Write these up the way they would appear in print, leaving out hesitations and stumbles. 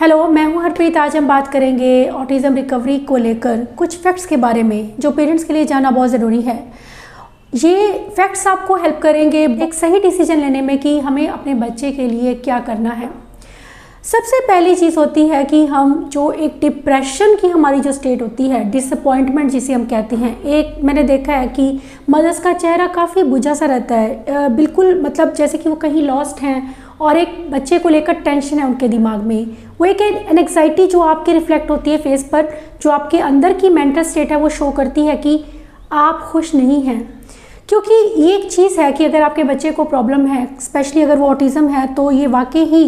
Hello, मैं हूं हरप्रीत। आज हम बात करेंगे ऑटिज़म रिकवरी को लेकर कुछ फैक्ट्स के बारे में जो पेरेंट्स के लिए जानना बहुत ज़रूरी है। ये फैक्ट्स आपको हेल्प करेंगे एक सही डिसीजन लेने में कि हमें अपने बच्चे के लिए क्या करना है। सबसे पहली चीज़ होती है कि हम जो एक डिप्रेशन की हमारी जो स्टेट होती है, डिसअपॉइंटमेंट जिसे हम कहते हैं, एक मैंने देखा है कि मदर्स का चेहरा काफ़ी बुझा सा रहता है, बिल्कुल मतलब जैसे कि वो कहीं लॉस्ट हैं और एक बच्चे को लेकर टेंशन है उनके दिमाग में। वो एक एंग्जाइटी जो आपके रिफ्लेक्ट होती है फेस पर, जो आपके अंदर की मेंटल स्टेट है वो शो करती है कि आप खुश नहीं हैं। क्योंकि ये एक चीज़ है कि अगर आपके बच्चे को प्रॉब्लम है, स्पेशली अगर वो ऑटिज़म है, तो ये वाकई ही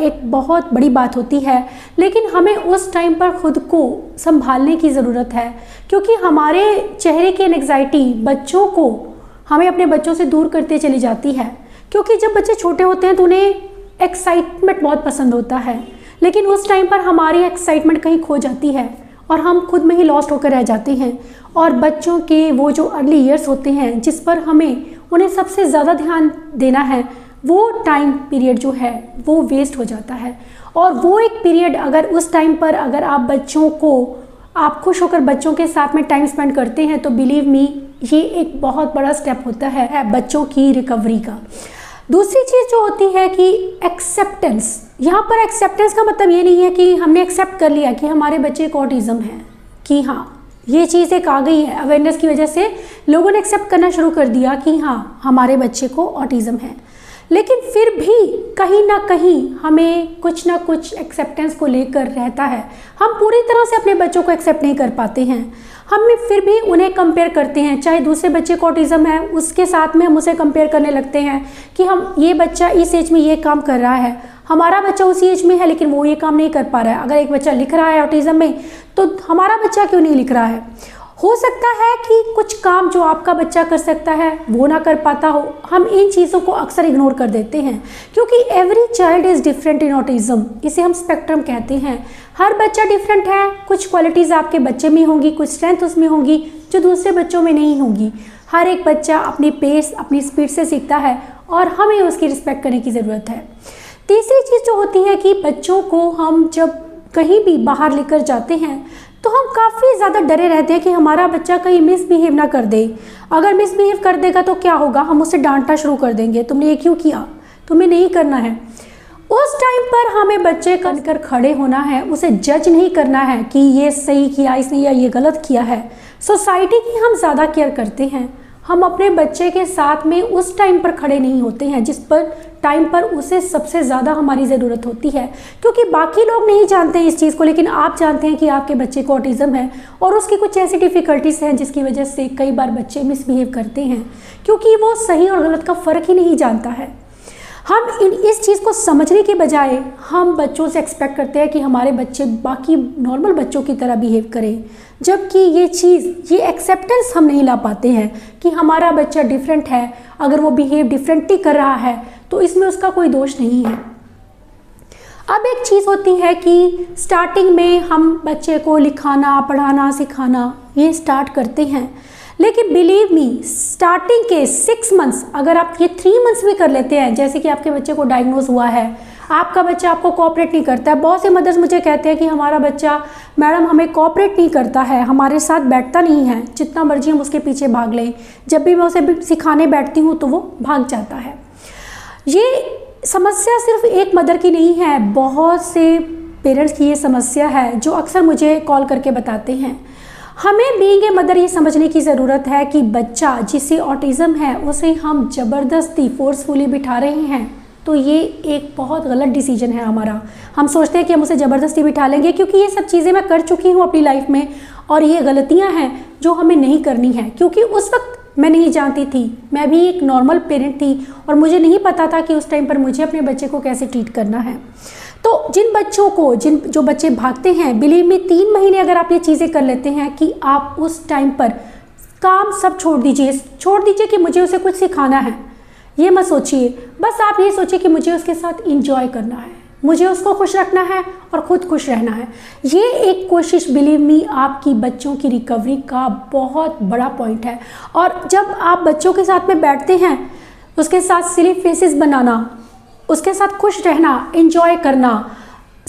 एक बहुत बड़ी बात होती है। लेकिन हमें उस टाइम पर खुद को संभालने की ज़रूरत है, क्योंकि हमारे चेहरे की एंग्जाइटी बच्चों को हमें अपने बच्चों से दूर करते चली जाती है। क्योंकि जब बच्चे छोटे होते हैं तो उन्हें एक्साइटमेंट बहुत पसंद होता है, लेकिन उस टाइम पर हमारी एक्साइटमेंट कहीं खो जाती है और हम खुद में ही लॉस्ट होकर रह जाते हैं। और बच्चों के वो जो अर्ली ईयर्स होते हैं जिस पर हमें उन्हें सबसे ज़्यादा ध्यान देना है, वो टाइम पीरियड जो है वो वेस्ट हो जाता है। और वो एक पीरियड अगर उस टाइम पर अगर आप बच्चों को आप खुश होकर बच्चों के साथ में टाइम स्पेंड करते हैं तो बिलीव मी, ये एक बहुत बड़ा स्टेप होता है बच्चों की रिकवरी का। दूसरी चीज़ जो होती है कि एक्सेप्टेंस। यहाँ पर एक्सेप्टेंस का मतलब ये नहीं है कि हमने एक्सेप्ट कर लिया कि हमारे बच्चे को ऑटिज़म है, कि हाँ ये चीज़ एक आ गई है, अवेयरनेस की वजह से लोगों ने एक्सेप्ट करना शुरू कर दिया कि हाँ हमारे बच्चे को ऑटिज़म है। लेकिन फिर भी कहीं ना कहीं हमें कुछ ना कुछ एक्सेप्टेंस को लेकर रहता है। हम पूरी तरह से अपने बच्चों को एक्सेप्ट नहीं कर पाते हैं, हम फिर भी उन्हें कंपेयर करते हैं। चाहे दूसरे बच्चे को ऑटिज़म है, उसके साथ में हम उसे कंपेयर करने लगते हैं कि हम ये बच्चा इस एज में ये काम कर रहा है, हमारा बच्चा उसी एज में है लेकिन वो ये काम नहीं कर पा रहा है। अगर एक बच्चा लिख रहा है ऑटिज़म में, तो हमारा बच्चा क्यों नहीं लिख रहा है? हो सकता है कि कुछ काम जो आपका बच्चा कर सकता है वो ना कर पाता हो। हम इन चीज़ों को अक्सर इग्नोर कर देते हैं, क्योंकि every child is different in autism. इसे हम स्पेक्ट्रम कहते हैं। हर बच्चा डिफरेंट है। कुछ क्वालिटीज़ आपके बच्चे में होंगी, कुछ स्ट्रेंथ उसमें होंगी जो दूसरे बच्चों में नहीं होंगी। हर एक बच्चा अपनी पेस, अपनी स्पीड से सीखता है और हमें उसकी रिस्पेक्ट करने की ज़रूरत है। तीसरी चीज़ जो होती है कि बच्चों को हम जब कहीं भी बाहर लेकर जाते हैं तो हम काफ़ी ज़्यादा डरे रहते हैं कि हमारा बच्चा कहीं मिसबिहेव ना कर दे। अगर मिसबिहेव कर देगा तो क्या होगा? हम उसे डांटना शुरू कर देंगे, तुमने ये क्यों किया, तुम्हें नहीं करना है। उस टाइम पर हमें बच्चे कर खड़े होना है, उसे जज नहीं करना है कि ये सही किया इसने या ये गलत किया है। सोसाइटी की हम ज़्यादा केयर करते हैं, हम अपने बच्चे के साथ में उस टाइम पर खड़े नहीं होते हैं जिस पर टाइम पर उसे सबसे ज़्यादा हमारी ज़रूरत होती है। क्योंकि बाकी लोग नहीं जानते हैं इस चीज़ को, लेकिन आप जानते हैं कि आपके बच्चे को ऑटिज़म है और उसकी कुछ ऐसी डिफ़िकल्टीज़ हैं जिसकी वजह से कई बार बच्चे मिसबिहेव करते हैं, क्योंकि वो सही और गलत का फ़र्क ही नहीं जानता है। हम इस चीज़ को समझने के बजाय हम बच्चों से एक्सपेक्ट करते हैं कि हमारे बच्चे बाकी नॉर्मल बच्चों की तरह बिहेव करें, जबकि ये एक्सेप्टेंस हम नहीं ला पाते हैं कि हमारा बच्चा डिफरेंट है। अगर वो बिहेव डिफरेंटली कर रहा है तो इसमें उसका कोई दोष नहीं है। अब एक चीज़ होती है कि स्टार्टिंग में हम बच्चे को लिखाना, पढ़ाना, सिखाना ये स्टार्ट करते हैं, लेकिन बिलीव मी, स्टार्टिंग के 6 मंथ्स अगर आप ये 3 मंथ्स भी कर लेते हैं, जैसे कि आपके बच्चे को डायग्नोज हुआ है, आपका बच्चा आपको कोऑपरेट नहीं करता है। बहुत से मदर्स मुझे कहते हैं कि हमारा बच्चा मैडम हमें कोऑपरेट नहीं करता है, हमारे साथ बैठता नहीं है, जितना मर्जी हम उसके पीछे भाग लें, जब भी मैं उसे सिखाने बैठती हूँ तो वो भाग जाता है। ये समस्या सिर्फ एक मदर की नहीं है, बहुत से पेरेंट्स की ये समस्या है जो अक्सर मुझे कॉल करके बताते हैं। हमें बीइंग ए मदर ये समझने की ज़रूरत है कि बच्चा जिसे ऑटिज़म है उसे हम ज़बरदस्ती फोर्सफुली बिठा रहे हैं, तो ये एक बहुत गलत डिसीजन है हमारा। हम सोचते हैं कि हम उसे ज़बरदस्ती बिठा लेंगे, क्योंकि ये सब चीज़ें मैं कर चुकी हूँ अपनी लाइफ में और ये गलतियाँ हैं जो हमें नहीं करनी है। क्योंकि उस वक्त मैं नहीं जानती थी, मैं भी एक नॉर्मल पेरेंट थी और मुझे नहीं पता था कि उस टाइम पर मुझे अपने बच्चे को कैसे ट्रीट करना है। तो जिन बच्चों को जो बच्चे भागते हैं, बिलीव में 3 महीने अगर आप ये चीज़ें कर लेते हैं कि आप उस टाइम पर काम सब छोड़ दीजिए कि मुझे उसे कुछ सिखाना है, ये मत सोचिए। बस आप ये सोचिए कि मुझे उसके साथ इंजॉय करना है, मुझे उसको खुश रखना है और ख़ुद खुश रहना है। ये एक कोशिश बिलीव मी आपकी बच्चों की रिकवरी का बहुत बड़ा पॉइंट है। और जब आप बच्चों के साथ में बैठते हैं, उसके साथ सिली फेसेस बनाना, उसके साथ खुश रहना, एंजॉय करना,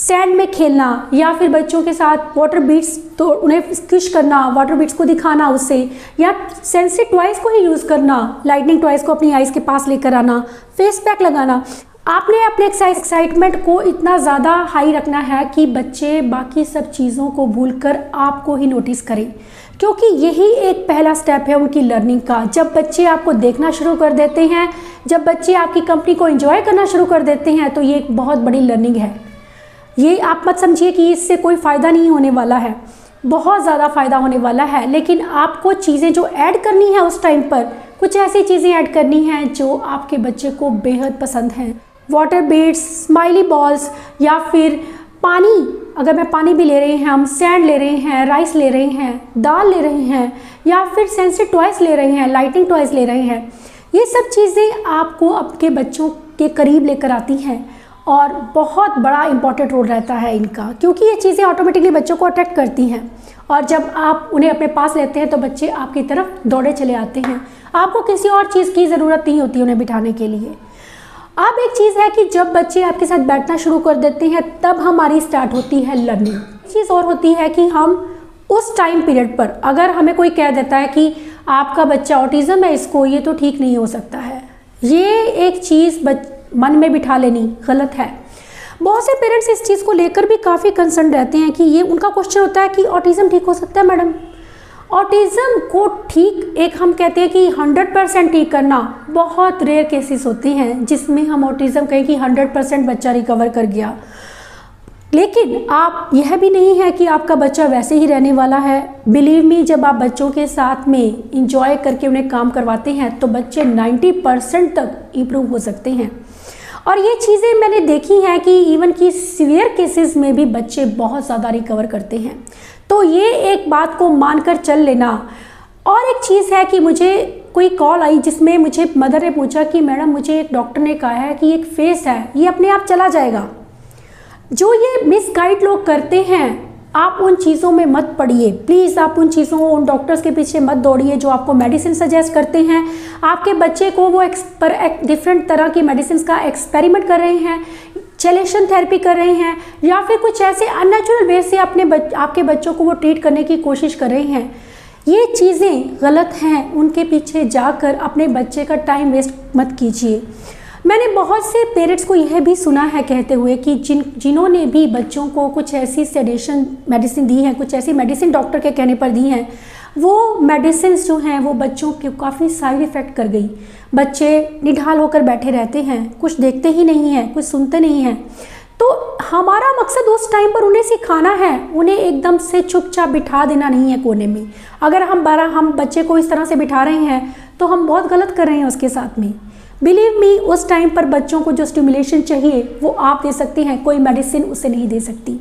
सैंड में खेलना या फिर बच्चों के साथ वाटर बीट्स तो उन्हें स्क्विश करना, वाटर बीट्स को दिखाना उससे, या सेंसिटिव टॉयज़ को ही यूज़ करना, लाइटनिंग टॉयज़ को अपनी आइज़ के पास लेकर आना, फेस पैक लगाना। आपने अपने एक्साइटमेंट को इतना ज़्यादा हाई रखना है कि बच्चे बाकी सब चीज़ों को भूलकर आपको ही नोटिस करें, क्योंकि यही एक पहला स्टेप है उनकी लर्निंग का। जब बच्चे आपको देखना शुरू कर देते हैं, जब बच्चे आपकी कंपनी को एंजॉय करना शुरू कर देते हैं, तो ये एक बहुत बड़ी लर्निंग है। ये आप मत समझिए कि इससे कोई फ़ायदा नहीं होने वाला है, बहुत ज़्यादा फ़ायदा होने वाला है। लेकिन आपको चीज़ें जो ऐड करनी है उस टाइम पर, कुछ ऐसी चीज़ें ऐड करनी हैं जो आपके बच्चे को बेहद पसंद हैं। वाटर बीट्स, स्माइली बॉल्स, या फिर पानी, अगर मैं पानी भी ले रहे हैं, हम सैंड ले रहे हैं, राइस ले रहे हैं, दाल ले रहे हैं, या फिर सेंसिटिव टॉयज़ ले रहे हैं, लाइटिंग टॉयज़ ले रहे हैं, ये सब चीज़ें आपको आपके बच्चों के करीब लेकर आती हैं और बहुत बड़ा इंपॉर्टेंट रोल रहता है इनका, क्योंकि ये चीज़ें ऑटोमेटिकली बच्चों को अट्रैक्ट करती हैं। और जब आप उन्हें अपने पास लेते हैं तो बच्चे आपकी तरफ दौड़े चले आते हैं। आपको किसी और चीज़ की ज़रूरत नहीं होती उन्हें बिठाने के लिए। अब एक चीज़ है कि जब बच्चे आपके साथ बैठना शुरू कर देते हैं तब हमारी स्टार्ट होती है लर्निंग। चीज़ और होती है कि हम उस टाइम पीरियड पर, अगर हमें कोई कह देता है कि आपका बच्चा ऑटिज़म है, इसको ये तो ठीक नहीं हो सकता है, ये एक चीज़ मन में बिठा लेनी गलत है। बहुत से पेरेंट्स इस चीज़ को लेकर भी काफ़ी कंसर्न रहते हैं कि ये उनका क्वेश्चन होता है कि ऑटिज़म ठीक हो सकता है मैडम? ऑटिज़म को ठीक, एक हम कहते हैं कि 100% ठीक करना, बहुत रेयर केसेस होते हैं जिसमें हम ऑटिज़म कहें कि 100% बच्चा रिकवर कर गया। लेकिन आप, यह भी नहीं है कि आपका बच्चा वैसे ही रहने वाला है। बिलीव मी, जब आप बच्चों के साथ में इंजॉय करके उन्हें काम करवाते हैं तो बच्चे 90% तक इम्प्रूव हो सकते हैं। और ये चीज़ें मैंने देखी हैं कि इवन कि सीवियर केसेस में भी बच्चे बहुत ज़्यादा रिकवर करते हैं। तो ये एक बात को मानकर चल लेना। और एक चीज़ है कि मुझे कोई कॉल आई जिसमें मुझे मदर ने पूछा कि मैडम, मुझे एक डॉक्टर ने कहा है कि एक फेस है, ये अपने आप चला जाएगा। जो ये मिसगाइड लोग करते हैं, आप उन चीज़ों में मत पड़िए प्लीज़। आप उन चीज़ों, उन डॉक्टर्स के पीछे मत दौड़िए जो आपको मेडिसिन सजेस्ट करते हैं। आपके बच्चे को वो डिफरेंट तरह की मेडिसिन का एक्सपेरिमेंट कर रहे हैं, चेलेशन थेरेपी कर रहे हैं, या फिर कुछ ऐसे अननेचुरल वे से आपके बच्चों को वो ट्रीट करने की कोशिश कर रहे हैं। ये चीज़ें गलत हैं। उनके पीछे जाकर अपने बच्चे का टाइम वेस्ट मत कीजिए। मैंने बहुत से पेरेंट्स को यह भी सुना है कहते हुए कि जिन्होंने भी बच्चों को कुछ ऐसी सेडेशन मेडिसिन दी है, कुछ ऐसी मेडिसिन डॉक्टर के कहने पर दी हैं, वो मेडिसिन जो हैं वो बच्चों के काफ़ी साइड इफ़ेक्ट कर गई। बच्चे निढाल होकर बैठे रहते हैं, कुछ देखते ही नहीं हैं, कुछ सुनते नहीं हैं। तो हमारा मकसद उस टाइम पर उन्हें सिखाना है, उन्हें एकदम से चुपचाप बिठा देना नहीं है कोने में। अगर हम बच्चे को इस तरह से बिठा रहे हैं तो हम बहुत गलत कर रहे हैं उसके साथ में। बिलीव मी, उस टाइम पर बच्चों को जो स्टिमुलेशन चाहिए वो आप दे सकती हैं, कोई मेडिसिन उसे नहीं दे सकती।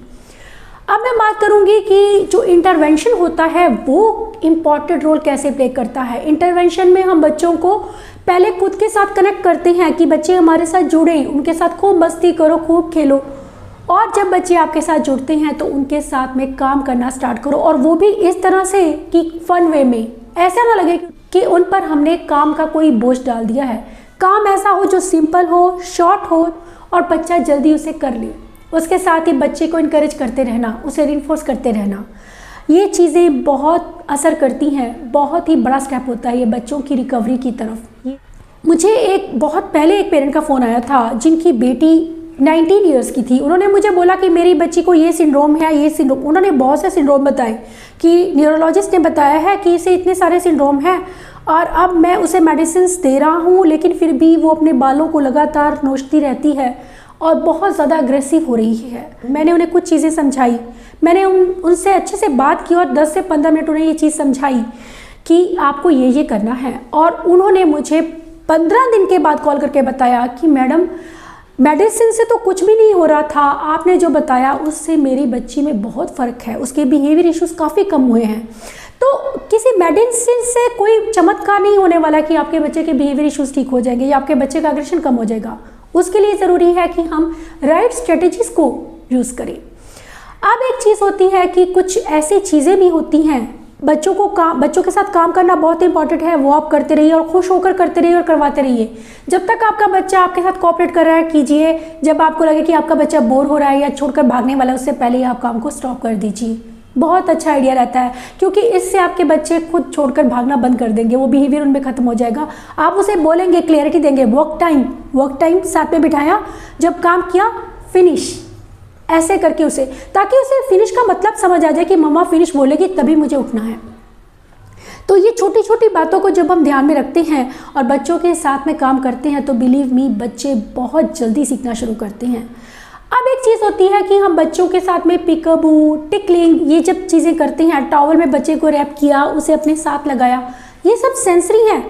अब मैं बात करूंगी कि जो इंटरवेंशन होता है वो इम्पॉर्टेंट रोल कैसे प्ले करता है। इंटरवेंशन में हम बच्चों को पहले खुद के साथ कनेक्ट करते हैं कि बच्चे हमारे साथ जुड़ें, उनके साथ खूब मस्ती करो, खूब खेलो। और जब बच्चे आपके साथ जुड़ते हैं तो उनके साथ में काम करना स्टार्ट करो, और वो भी इस तरह से कि फन वे में। ऐसा ना लगे कि उन पर हमने काम का कोई बोझ डाल दिया है। काम ऐसा हो जो सिंपल हो, शॉर्ट हो और बच्चा जल्दी उसे कर ले। उसके साथ ही बच्चे को इनकरेज करते रहना, उसे रिइंफोर्स करते रहना, ये चीज़ें बहुत असर करती हैं। बहुत ही बड़ा स्टेप होता है ये बच्चों की रिकवरी की तरफ। मुझे बहुत पहले एक पेरेंट का फ़ोन आया था जिनकी बेटी 19 ईयर्स की थी। उन्होंने मुझे बोला कि मेरी बच्ची को ये सिंड्रोम है, ये सिंड्रोम। उन्होंने बहुत से सिंड्रोम बताए कि न्यूरोलॉजिस्ट ने बताया है कि इसे इतने सारे सिंड्रोम हैं और अब मैं उसे मेडिसिन्स दे रहा हूँ, लेकिन फिर भी वो अपने बालों को लगातार नोचती रहती है और बहुत ज़्यादा अग्रेसिव हो रही है। मैंने उन्हें कुछ चीज़ें समझाई, मैंने उनसे अच्छे से बात की और 10 से 15 मिनट उन्हें ये चीज़ समझाई कि आपको ये करना है। और उन्होंने मुझे 15 दिन के बाद कॉल करके बताया कि मैडम, मेडिसिन से तो कुछ भी नहीं हो रहा था, आपने जो बताया उससे मेरी बच्ची में बहुत फ़र्क है, उसके बिहेवियर इश्यूज़ काफ़ी कम हुए हैं। तो किसी मेडिसिन से कोई चमत्कार नहीं होने वाला कि आपके बच्चे के बिहेवियर इश्यूज़ ठीक हो जाएंगे या आपके बच्चे का अग्रेशन कम हो जाएगा। उसके लिए ज़रूरी है कि हम राइट स्ट्रेटजीज़ को यूज़ करें। अब एक चीज़ होती है कि कुछ ऐसी चीज़ें भी होती हैं बच्चों के साथ काम करना बहुत इंपॉर्टेंट है। वो आप करते रहिए और खुश होकर करते रहिए और करवाते रहिए। जब तक आपका बच्चा आपके साथ कोऑपरेट कर रहा है कीजिए, जब आपको लगे कि आपका बच्चा बोर हो रहा है या छोड़कर भागने वाला है, उससे पहले ही आप काम को स्टॉप कर दीजिए। बहुत अच्छा आइडिया रहता है, क्योंकि इससे आपके बच्चे खुद छोड़कर भागना बंद कर देंगे, वो बिहेवियर उनमें खत्म हो जाएगा। आप उसे बोलेंगे, क्लियरिटी देंगे, वर्क टाइम साथ में बिठाया, जब काम किया फिनिश, ऐसे करके उसे, ताकि उसे फिनिश का मतलब समझ आ जाए कि मम्मा फिनिश बोलेगी तभी मुझे उठना है। तो ये छोटी छोटी बातों को जब हम ध्यान में रखते हैं और बच्चों के साथ में काम करते हैं तो बिलीव मी, बच्चे बहुत जल्दी सीखना शुरू करते हैं। अब एक चीज़ होती है कि हम बच्चों के साथ में पिकअबू, टिकलिंग, ये जब चीज़ें करते हैं, टॉवल में बच्चे को रैप किया, उसे अपने साथ लगाया, ये सब सेंसरी हैं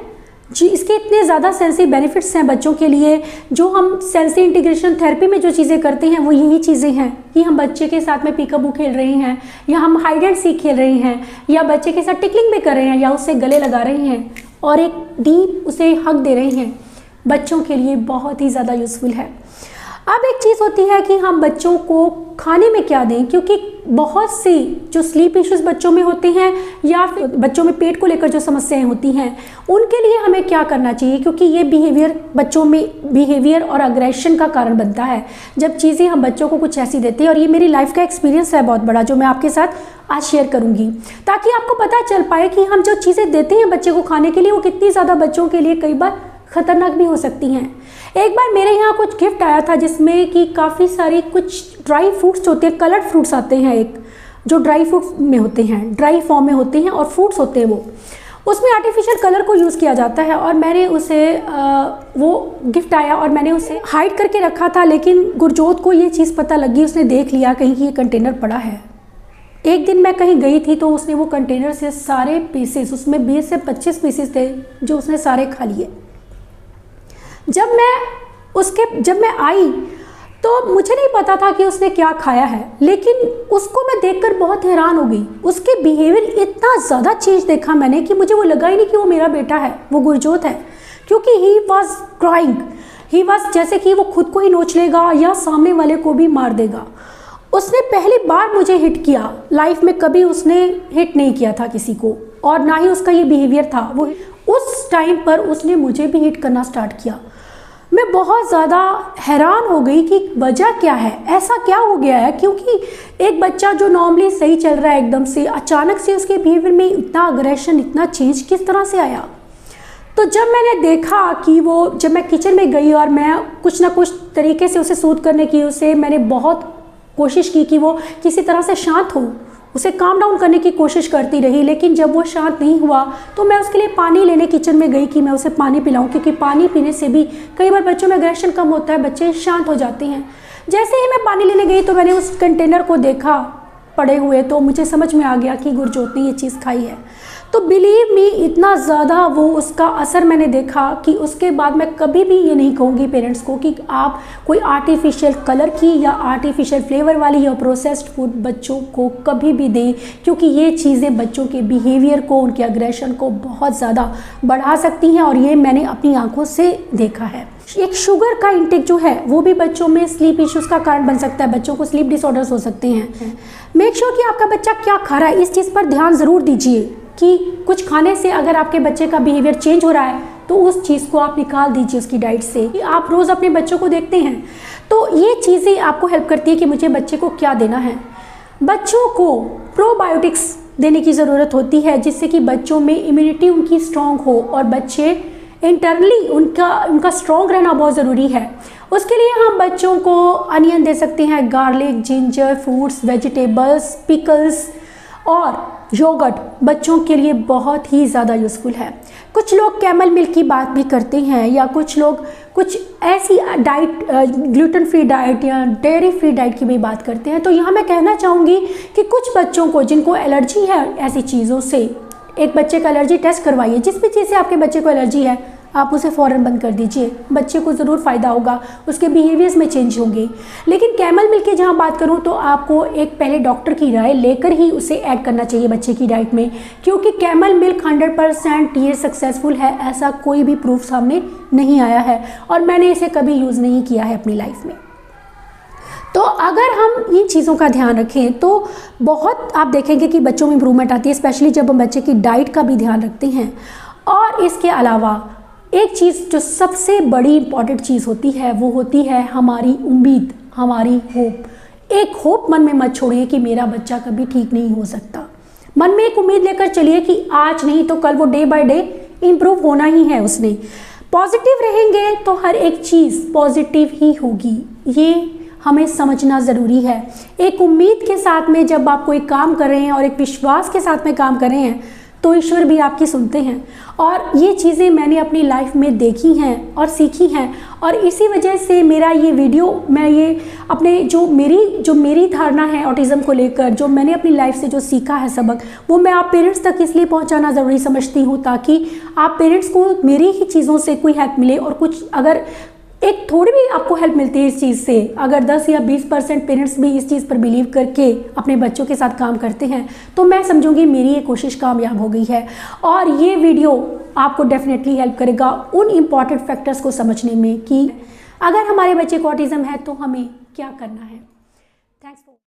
जी। इसके इतने ज़्यादा सेंसरी बेनिफिट्स हैं बच्चों के लिए। जो हम सेंसरी इंटीग्रेशन थेरेपी में जो चीज़ें करते हैं वो यही चीज़ें हैं कि हम बच्चे के साथ में पिकअबू खेल रहे हैं, या हम हाइड एंड सीक खेल रहे हैं, या बच्चे के साथ टिकलिंग भी कर रहे हैं, या उससे गले लगा रहे हैं और एक डीप उसे हग दे रहे हैं। बच्चों के लिए बहुत ही ज़्यादा यूज़फुल है। अब एक चीज़ होती है कि हम बच्चों को खाने में क्या दें, क्योंकि बहुत सी जो स्लीप इश्यूज बच्चों में होते हैं या फिर बच्चों में पेट को लेकर जो समस्याएं होती हैं, उनके लिए हमें क्या करना चाहिए, क्योंकि ये बिहेवियर बच्चों में बिहेवियर और अग्रेशन का कारण बनता है जब चीज़ें हम बच्चों को कुछ ऐसी देते हैं। और ये मेरी लाइफ का एक्सपीरियंस है बहुत बड़ा, जो मैं आपके साथ आज शेयर करूँगी, ताकि आपको पता चल पाए कि हम जो चीज़ें देते हैं बच्चे को खाने के लिए वो कितनी ज़्यादा बच्चों के लिए कई बार खतरनाक भी हो सकती हैं। एक बार मेरे यहाँ कुछ गिफ्ट आया था जिसमें कि काफ़ी सारी कुछ ड्राई फ्रूट्स होते हैं, कलर्ड फ्रूट्स आते हैं, एक जो ड्राई फ्रूट्स में होते हैं, ड्राई फॉर्म में होते हैं और फ्रूट्स होते हैं, वो उसमें आर्टिफिशियल कलर को यूज़ किया जाता है। और मैंने उसे वो गिफ्ट आया और मैंने उसे हाइड करके रखा था, लेकिन गुरजोत को ये चीज़ पता लगी, उसने देख लिया कहीं कि ये कंटेनर पड़ा है। एक दिन मैं कहीं गई थी तो उसने वो कंटेनर से सारे पीसेस, उसमें 20 से 25 पीसेस थे, जो उसने सारे खा लिए। जब मैं आई तो मुझे नहीं पता था कि उसने क्या खाया है, लेकिन उसको मैं देखकर बहुत हैरान हो गई। उसके बिहेवियर इतना ज़्यादा चेंज देखा मैंने कि मुझे वो लगा ही नहीं कि वो मेरा बेटा है, वो गुरजोत है, क्योंकि he was crying, he was जैसे कि वो खुद को ही नोच लेगा या सामने वाले को भी मार देगा। उसने पहली बार मुझे हिट किया, लाइफ में कभी उसने हिट नहीं किया था किसी को, और ना ही उसका ये बिहेवियर था। वो उस टाइम पर उसने मुझे भी हिट करना स्टार्ट किया। मैं बहुत ज़्यादा हैरान हो गई कि वजह क्या है, ऐसा क्या हो गया है, क्योंकि एक बच्चा जो नॉर्मली सही चल रहा है एकदम से अचानक से उसके बिहेवियर में इतना अग्रेशन, इतना चेंज किस तरह से आया। तो जब मैंने देखा कि जब मैं किचन में गई और मैं कुछ ना कुछ तरीके से उसे सूद करने की, मैंने बहुत कोशिश की कि वो किसी तरह से शांत हो, उसे काम डाउन करने की कोशिश करती रही, लेकिन जब वो शांत नहीं हुआ तो मैं उसके लिए पानी लेने किचन में गई कि मैं उसे पानी पिलाऊं, क्योंकि पानी पीने से भी कई बार बच्चों में एग्रेशन कम होता है, बच्चे शांत हो जाते हैं। जैसे ही मैं पानी लेने गई तो मैंने उस कंटेनर को देखा पड़े हुए, तो मुझे समझ में आ गया कि गुरजोत ने ये चीज़ खाई है। तो बिलीव मी, इतना ज़्यादा वो उसका असर मैंने देखा कि उसके बाद मैं कभी भी ये नहीं कहूँगी पेरेंट्स को कि आप कोई आर्टिफिशियल कलर की या आर्टिफिशियल फ्लेवर वाली या प्रोसेस्ड फूड बच्चों को कभी भी दें, क्योंकि ये चीज़ें बच्चों के बिहेवियर को, उनके अग्रेशन को बहुत ज़्यादा बढ़ा सकती हैं, और ये मैंने अपनी आंखों से देखा है। एक शुगर का इंटेक जो है वो भी बच्चों में स्लीप इश्यूज़ का कारण बन सकता है, बच्चों को स्लीप डिसऑर्डर्स हो सकते हैं। मेक श्योर कि आपका बच्चा क्या खा रहा है, इस चीज़ पर ध्यान ज़रूर दीजिए कि कुछ खाने से अगर आपके बच्चे का बिहेवियर चेंज हो रहा है तो उस चीज़ को आप निकाल दीजिए उसकी डाइट से। आप रोज़ अपने बच्चों को देखते हैं तो ये चीज़ें आपको हेल्प करती है कि मुझे बच्चे को क्या देना है। बच्चों को प्रोबायोटिक्स देने की ज़रूरत होती है, जिससे कि बच्चों में इम्यूनिटी उनकी स्ट्रॉन्ग हो और बच्चे इंटरनली उनका स्ट्रॉन्ग रहना बहुत ज़रूरी है। उसके लिए हम बच्चों को अनियन दे सकते हैं, garlic, ginger, fruits, vegetables, pickles और योगर्ट बच्चों के लिए बहुत ही ज़्यादा यूज़फुल है। कुछ लोग कैमल मिल्क की बात भी करते हैं, या कुछ लोग कुछ ऐसी डाइट, ग्लूटेन फ्री डाइट या डेयरी फ्री डाइट की भी बात करते हैं। तो यहाँ मैं कहना चाहूँगी कि कुछ बच्चों को जिनको एलर्जी है ऐसी चीज़ों से, एक बच्चे का एलर्जी टेस्ट करवाइए। जिस भी चीज़ से आपके बच्चे को एलर्जी है आप उसे फ़ौरन बंद कर दीजिए, बच्चे को ज़रूर फ़ायदा होगा, उसके बिहेवियर्स में चेंज होंगे। लेकिन कैमल मिल्क की जहाँ बात करूँ तो आपको एक पहले डॉक्टर की राय लेकर ही उसे ऐड करना चाहिए बच्चे की डाइट में, क्योंकि कैमल मिल्क 100% ये सक्सेसफुल है, ऐसा कोई भी प्रूफ सामने नहीं आया है और मैंने इसे कभी यूज़ नहीं किया है अपनी लाइफ में। तो अगर हम इन चीज़ों का ध्यान रखें तो बहुत आप देखेंगे कि बच्चों में इम्प्रूवमेंट आती है, स्पेशली जब हम बच्चे की डाइट का भी ध्यान रखते हैं। और इसके अलावा एक चीज़ जो सबसे बड़ी इम्पॉर्टेंट चीज़ होती है वो होती है हमारी उम्मीद, हमारी होप। एक होप मन में मत छोड़िए कि मेरा बच्चा कभी ठीक नहीं हो सकता। मन में एक उम्मीद लेकर चलिए कि आज नहीं तो कल वो डे बाय डे इम्प्रूव होना ही है उसने। पॉजिटिव रहेंगे तो हर एक चीज़ पॉजिटिव ही होगी, ये हमें समझना ज़रूरी है। एक उम्मीद के साथ में जब आप कोई काम कर रहे हैं और एक विश्वास के साथ में काम कर रहे हैं तो ईश्वर भी आपकी सुनते हैं। और ये चीज़ें मैंने अपनी लाइफ में देखी हैं और सीखी हैं, और इसी वजह से मेरा ये वीडियो, मैं ये अपने जो मेरी धारणा है ऑटिज़म को लेकर, जो मैंने अपनी लाइफ से जो सीखा है सबक, वो मैं आप पेरेंट्स तक इसलिए पहुंचाना ज़रूरी समझती हूँ ताकि आप पेरेंट्स को मेरी ही चीज़ों से कोई हेल्प मिले। और कुछ अगर एक थोड़ी भी आपको हेल्प मिलती है इस चीज़ से, अगर 10 या 20% पेरेंट्स भी इस चीज़ पर बिलीव करके अपने बच्चों के साथ काम करते हैं तो मैं समझूंगी मेरी ये कोशिश कामयाब हो गई है। और ये वीडियो आपको डेफिनेटली हेल्प करेगा उन इम्पॉर्टेंट फैक्टर्स को समझने में कि अगर हमारे बच्चे को ऑटिज़म है तो हमें क्या करना है। Thanks for